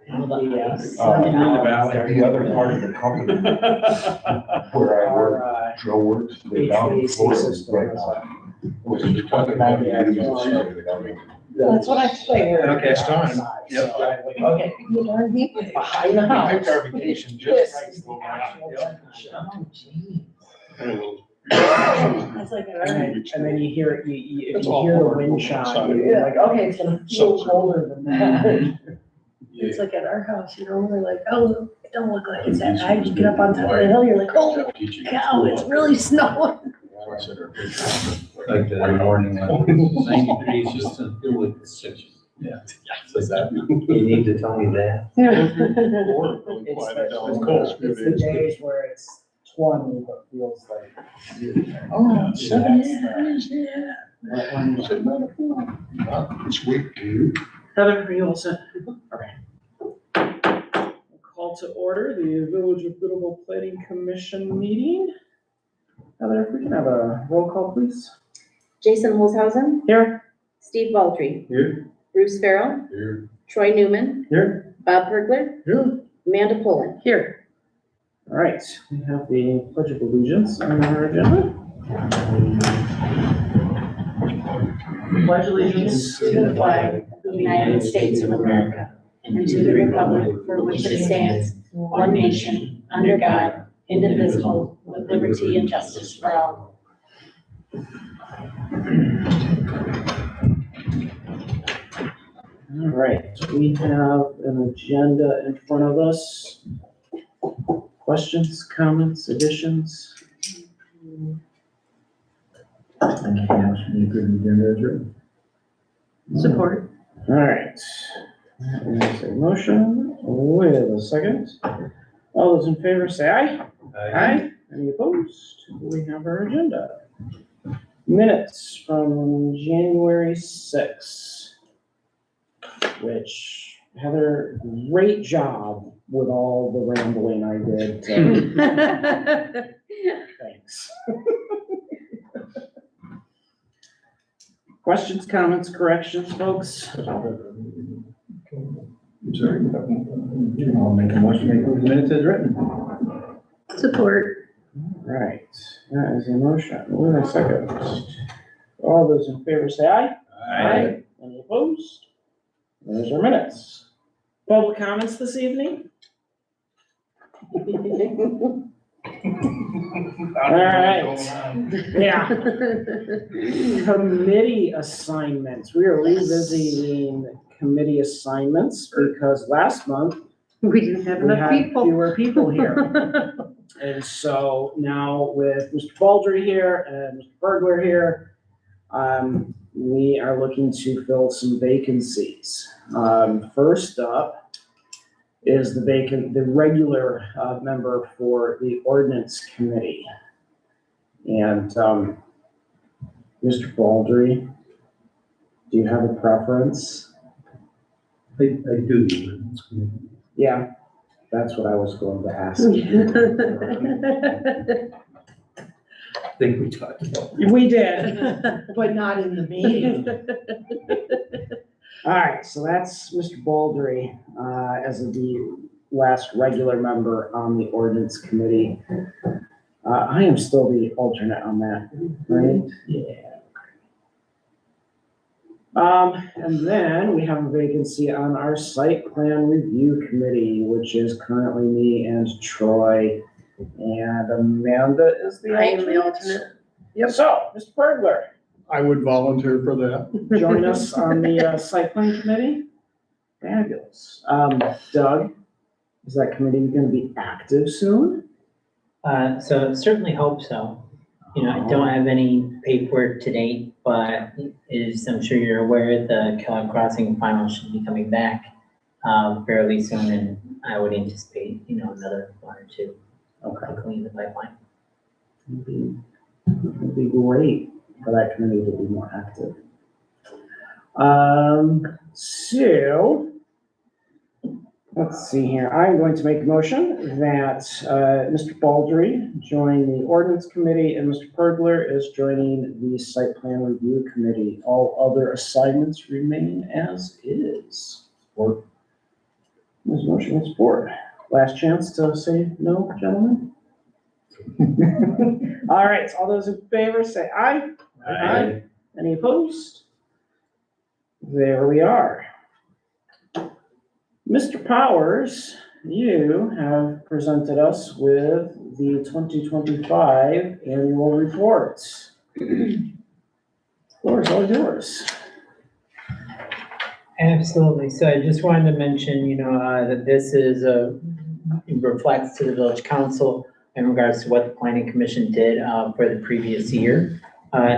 Yes. The other part of the company where I work, Joe works, they're down in Florida right now. Which is 29 degrees. That's what I figured. Okay, it's time. Yep. Okay. You darn deep behind the We house. picked our vacation This just right. is the actual definition. Oh, gee. Yep. It's like, all right. And then you hear, if It's you all hear the hard. wind chime, Yeah. you're like, okay, it's gonna feel colder than that. It's like at our house, you know, we're like, oh, it don't look like it's that high. You get up on top of the hill, you're like, oh, cow, it's really snowing. Like the morning, 90 degrees, just to feel like it's 6. Yeah. Says that. You need to tell me that. It's cold. It's the days where it's 20, but feels like. Oh, Yeah. It's weak, dude. Heather, are you all set? Okay. Call to order the Village of Biddable Planning Commission meeting. Heather, if we can have a roll call, please. Jason Holzhausen, Here. Steve Baldry, Here. Bruce Farrell, Here. Troy Newman, Here. Bob Pergler, Here. Amanda Pullen. Here. All right, we have the Pledge of Allegiance on our agenda. Pledge allegiance To the flag of the United States of America and to the republic for which it stands, one nation, under God, indivisible, with liberty and justice for all. All right, we have an agenda in front of us. Questions, comments, additions? Support. All right. That is a motion with a second. All those in favor say aye. Aye. Any opposed? We have our agenda. Minutes from January 6th, which Heather, great job with all the rambling I did. Thanks. Questions, comments, corrections, folks? I'm sorry. I'll make a motion, make the minutes as written. Support. Right, that is a motion. Wait a second. All those in favor say aye. Aye. Any opposed? There's our minutes. Public comments this evening? All right. Yeah. Committee assignments. We are revisiting committee assignments because last month We didn't have we enough had people. fewer people here. And so now with Mr. Baldry here and Mr. Bergler here, we are looking to fill some vacancies. First up is the regular member for the ordinance committee. And Mr. Baldry, do you have a preference? I do. Yeah, that's what I was going to ask. I think we talked about. We did, but not in the meeting. All right, so that's Mr. Baldry, as the last regular member on the ordinance committee. I am still the alternate on that, right? Yeah. And then we have a vacancy on our site plan review committee, which is currently me and Troy, and Amanda is the I alternate. am the alternate. Yep. So, Mr. Bergler, I would volunteer for that. join us on the site plan committee. Fabulous. Doug, is that committee gonna be active soon? So certainly hope so. You know, I don't have any paperwork to date, but as I'm sure you're aware, the Kellogg Crossing final should be coming back fairly soon, and I would anticipate, another 1 or 2 Okay. likely in the pipeline. It'd be great for that committee to be more active. So, let's see here. I'm going to make a motion that Mr. Baldry join the ordinance committee and Mr. Pergler is joining the site plan review committee. All other assignments remain as is. There's motion and support. Last chance to say no, gentlemen? All right, all those in favor say aye. Aye. Any opposed? There we are. Mr. Powers, you have presented us with the 2025 annual reports. Floor is all yours. Absolutely. So I just wanted to mention, that this is it reflects to the village council in regards to what the planning commission did for the previous year.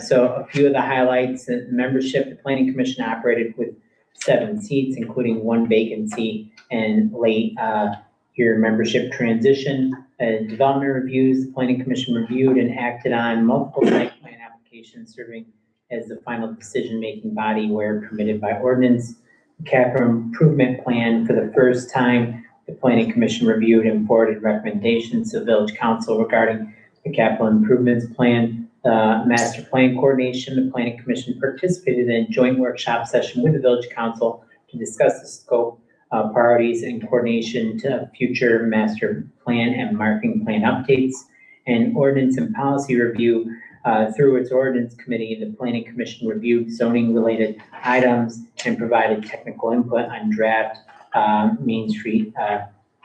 So a few of the highlights: membership, the planning commission operated with 7 seats, including 1 vacancy, and late year membership transition. Development reviews, the planning commission reviewed and acted on multiple site plan applications, serving as the final decision-making body where permitted by ordinance. The capital improvement plan, for the first time, the planning commission reviewed and forwarded recommendations to the village council regarding the capital improvements plan. Master plan coordination, the planning commission participated in a joint workshop session with the village council to discuss the scope, priorities, and coordination to future master plan and marketing plan updates. And ordinance and policy review, through its ordinance committee, the planning commission reviewed zoning related items and provided technical input on draft Main Street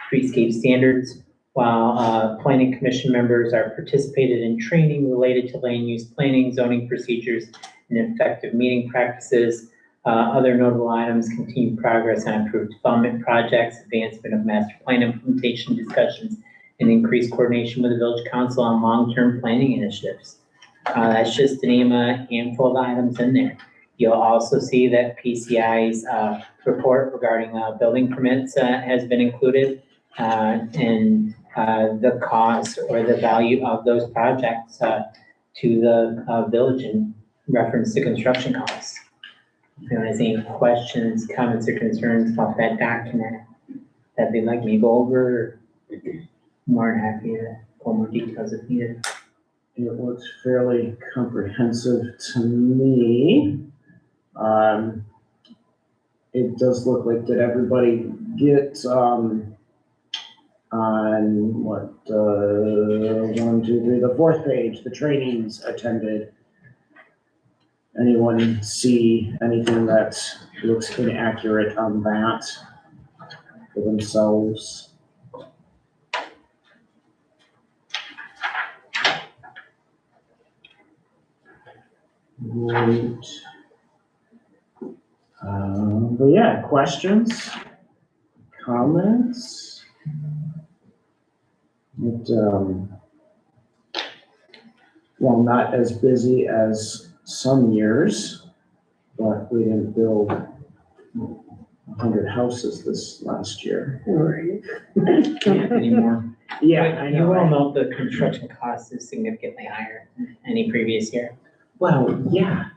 streetscape standards, while planning commission members are participated in training related to land use planning, zoning procedures, and effective meeting practices. Other notable items: continued progress on approved development projects, advancement of master plan implementation discussions, and increased coordination with the village council on long-term planning initiatives. That's just to name a handful of items in there. You'll also see that PCI's report regarding building permits has been included, and the cost or the value of those projects to the village in reference to construction costs. If anyone has any questions, comments, or concerns about that document that they'd like me to go over, more than happy to pull more details if needed. It looks fairly comprehensive to me. It does look like, did everybody get, on what, 1, 2, 3, the 4th page, the trainings attended? Anyone see anything that looks inaccurate on that for themselves? Great. But yeah, questions, comments? Well, not as busy as some years, but we didn't build 100 houses this last year. Right. Can't anymore. Yeah, I You know. will Right? note the construction cost is significantly higher than any previous year. Well, yeah.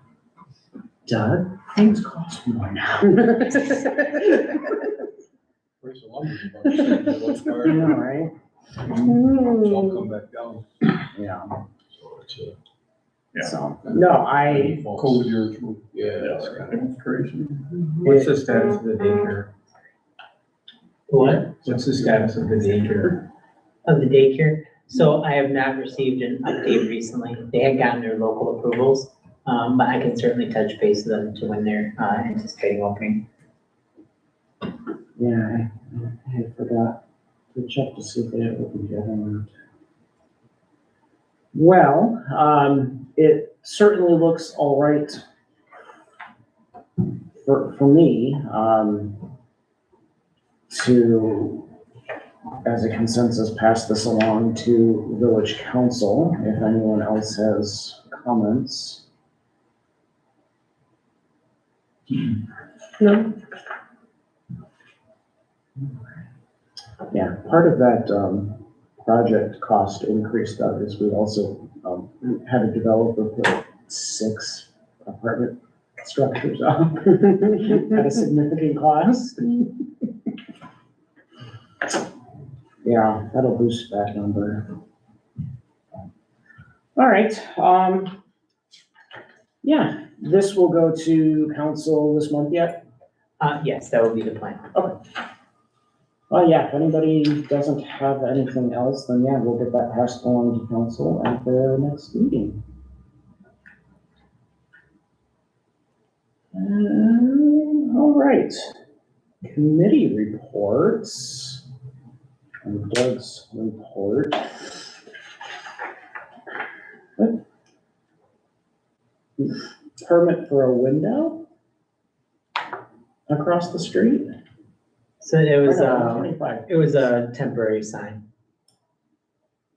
Doug, things cost more now. Where's the lumber? I know, right? It's all come back down. Yeah. So it's So, no, I, cold years. Yeah. That's crazy. What's the status of the daycare? What? What's the status of the daycare? Of the daycare? So I have not received an update recently. They had gotten their local approvals, but I can certainly touch base with them to when they're anticipating opening. yeah, I forgot to check to see if they had opened yet or not. Well, it certainly looks all right for me, to, as a consensus, pass this along to village council. If anyone else has comments. No. Yeah, part of that project cost increase, Doug, is we also had a developer put 6 apartment structures up at a significant cost. Yeah, that'll boost that number. All right, yeah, this will go to council this month yet? Yes, that would be the plan. Well, yeah, if anybody doesn't have anything else, then yeah, we'll get that passed along to council at the next meeting. All right, committee reports. And Doug's report. Permit for a window across the street? So it was, Or no, 125. it was a temporary sign.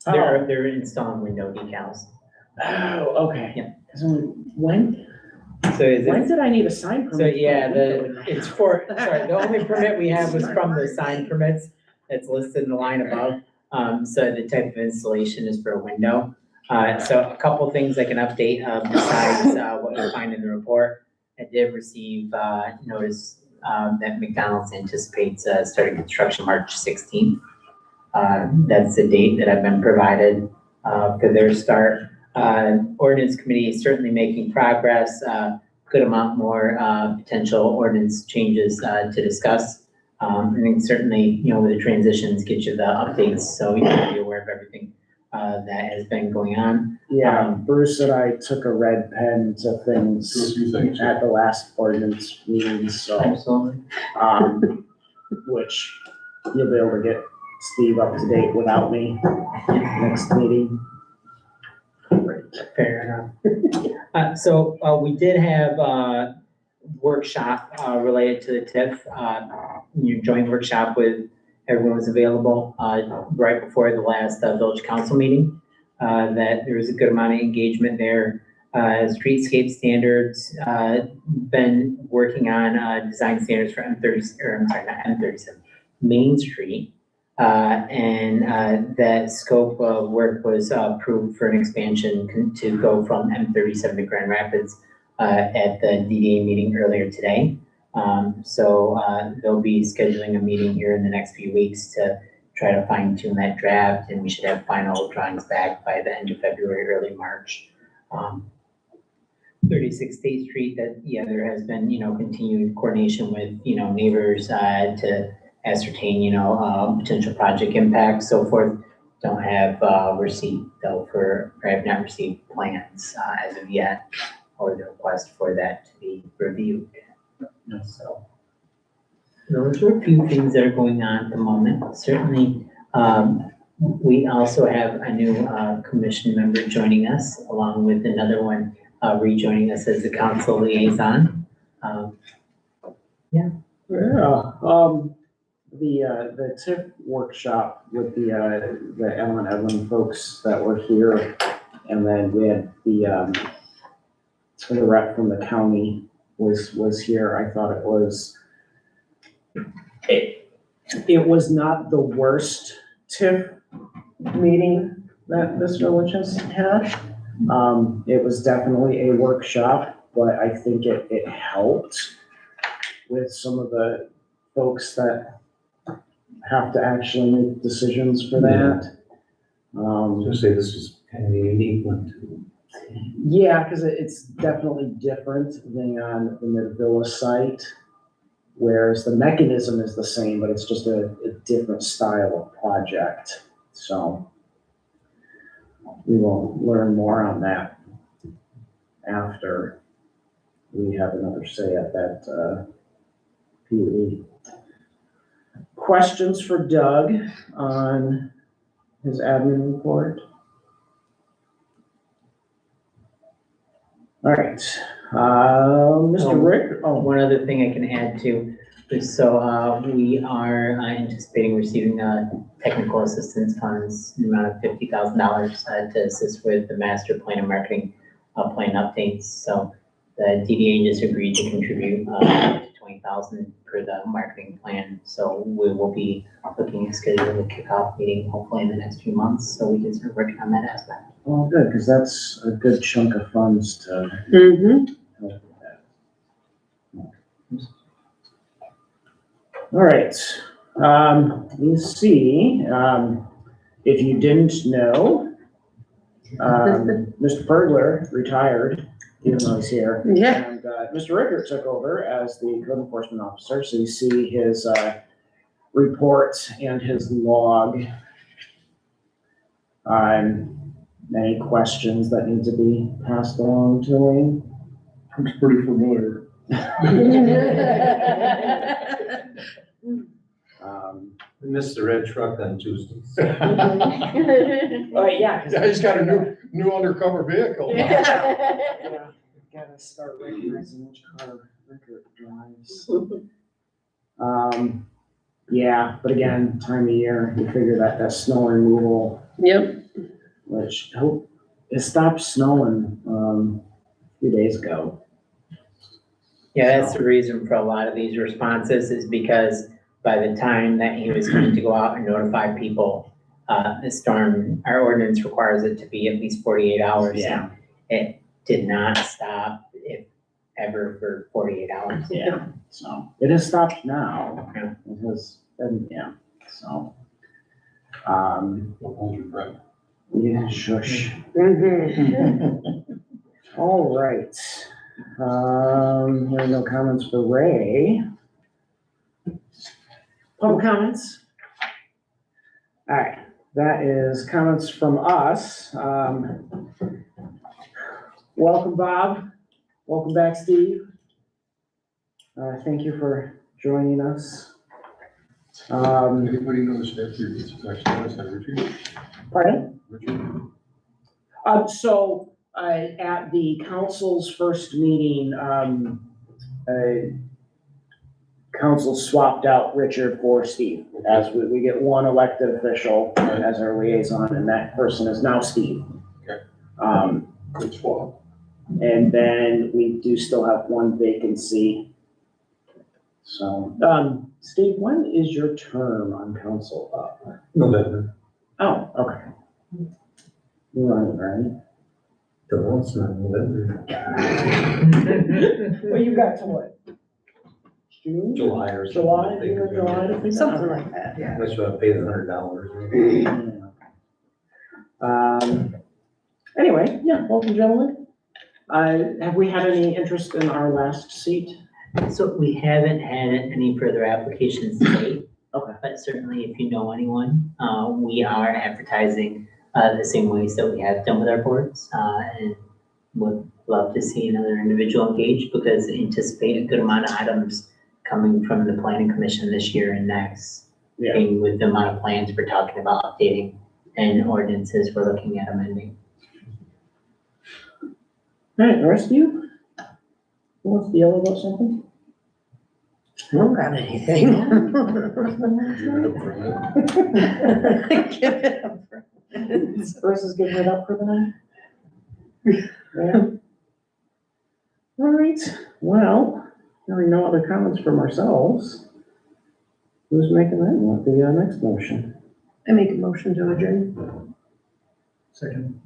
They're installing window decals. Oh, okay. Yeah. So when did I need a sign permit? So yeah, for a window? it's for, sorry, the only permit we have was from the sign permits that's listed in the line above. So the type of installation is for a window. So a couple things I can update, besides, what you find in the report. I did receive, notice, that McDonald's anticipates, starting construction March 16th. That's the date that I've been provided, for their start. Ordinance committee is certainly making progress, good amount more, potential ordinance changes, to discuss. I think certainly, with the transitions, get you the updates, so you can be aware of everything, that has been going on. Yeah, Bruce and I took a red pen to Do a things few things. at the last ordinance meeting, so, Absolutely. which you'll be able to get Steve up to date without me next meeting. Great. Fair enough. So we did have a workshop related to the TIF, your joint workshop with everyone was available right before the last village council meeting. That there was a good amount of engagement there. Streetscape standards, been working on design standards for M37, Main Street. And that scope of work was approved for an expansion to go from M37 to Grand Rapids at the DDA meeting earlier today. So they'll be scheduling a meeting here in the next few weeks to try to fine tune that draft, and we should have final drawings back by the end of February, early March. 36 State Street, that, yeah, there has been, continued coordination with, neighbors to ascertain, potential project impacts, so forth. Don't have receipt though or have not received plans as of yet, or the request for that to be reviewed. So those are a few things that are going on at the moment. Certainly, we also have a new commission member joining us, along with another one rejoining us as the council liaison. Yeah, the TIP workshop with the Ellen Edlin folks that were here, and then we had the rep from the county was here. I thought it was not the worst TIP meeting that this village has had. It was definitely a workshop, but I think it helped with some of the folks that have to actually make decisions for that. I was gonna say this is kind of a unique one too. Yeah, because it's definitely different than on the Mid-Villa site, whereas the mechanism is the same, but it's just a different style of project. So we will learn more on that after we have another say at that PE. Questions for Doug on his admin report? All right, Mr. Rick, One other thing I can add to is, so we are anticipating receiving technical assistance funds in the amount of $50,000 to assist with the master plan and marketing plan updates. So the DDA just agreed to contribute to $20,000 for the marketing plan. So we will be looking at scheduling a kickoff meeting hopefully in the next few months, so we can start working on that aspect. well, good, because that's a good chunk of funds to help with that. All right, let's see, if you didn't know, Mr. Burglar retired, even though he's here. Yeah. And Mr. Rickert took over as the code enforcement officer, so you see his report and his log. Any questions that need to be passed along to him? It's pretty familiar. We missed the red truck on Tuesdays. Oh, yeah. 'cause- Yeah, he's got a new undercover vehicle. Yeah, gotta start recognizing which car Rickert drives. Yeah, but again, time of year, you figure that snow removal, Yep. which, it stopped snowing, a few days ago. Yeah, that's the reason for a lot of these responses is because by the time that he was going to go out and notify people, the storm, our ordinance requires it to be at least 48 hours. Yeah. It did not stop, if ever, for 48 hours. Yeah, so it has stopped now. Yeah. It has been, yeah, so. Don't hold your breath. Yeah, shush. Mhm. All right. There are no comments for Ray. Public comments? All right, that is comments from us. Welcome, Bob. Welcome back, Steve. Thank you for joining us. Anybody know the statute that's next to us, Richard? Pardon? Richard? So, at the council's first meeting, council swapped out Richard for Steve, as we get one elected official as our liaison, and that person is now Steve. Okay. Good swap. And then we do still have one vacancy. So, Steve, when is your term on council up? November. Oh, okay. You're right? The one's not November. Well, you got to what? June? July or something. July, I think. July to figure Something out. like that, yeah. That's why I pay the $100. Anyway, yeah, welcome, gentlemen. Have we had any interest in our last seat? So we haven't had any further applications to date. Okay. But certainly if you know anyone, we are advertising the same ways that we have done with our boards, and would love to see another individual engaged because anticipate a good amount of items coming from the planning commission this year and next. Yeah. And with the amount of plans we're talking about updating and ordinances we're looking at amending. All right, the rest of you? Who wants to yell about something? I don't got anything. Give it up for a minute. Bruce is giving it up for the night? Yeah. All right, well, there are no other comments from ourselves. Who's making that? You want the next motion? I make a motion to adjourn. Second.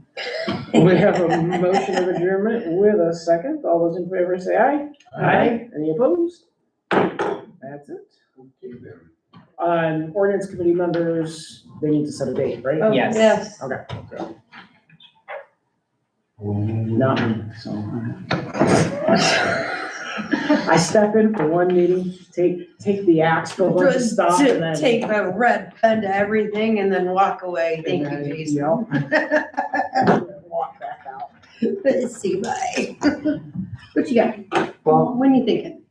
We have a motion of adjournment with a second. All those in favor say aye. Aye. Any opposed? That's it. Okay, then. Ordinance committee members, they need to set a date, right? Oh, Yes. Yes. Okay. Nothing, so. I step in for one meeting, take the axe, go bunch of stuff, and then. Take a red pen to everything and then walk away. Thank you, and then, Jason. Walk back out. See, bye. What you got? Well, When you thinking?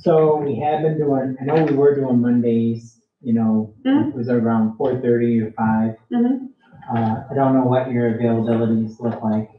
so we have been doing, I know we were doing Mondays, you know, it was around 4:30 or 5. Mhm. I don't know what your availabilities look like.